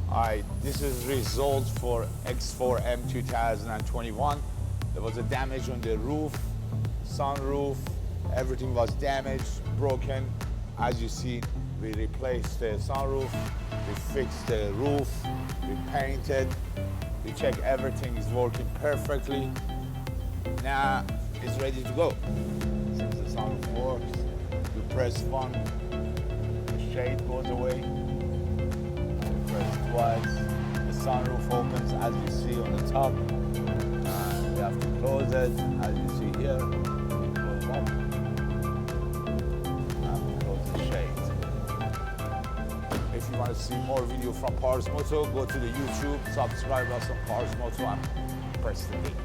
Alright, this is results for X4M 2021. There was a damage on the roof, sunroof, everything was damaged, broken. As you see, we replaced the sunroof, we fixed the roof, we painted, we checked everything is working perfectly. Now it's ready to go. Since the sunroof works, you press one, the shade goes away. Press twice, the sunroof opens as you see on the top. And we have to close it as you see here. Close up. And close the shade. If you want to see more video from Pars Moto, go to the YouTube, subscribe us on Pars Moto and press the link.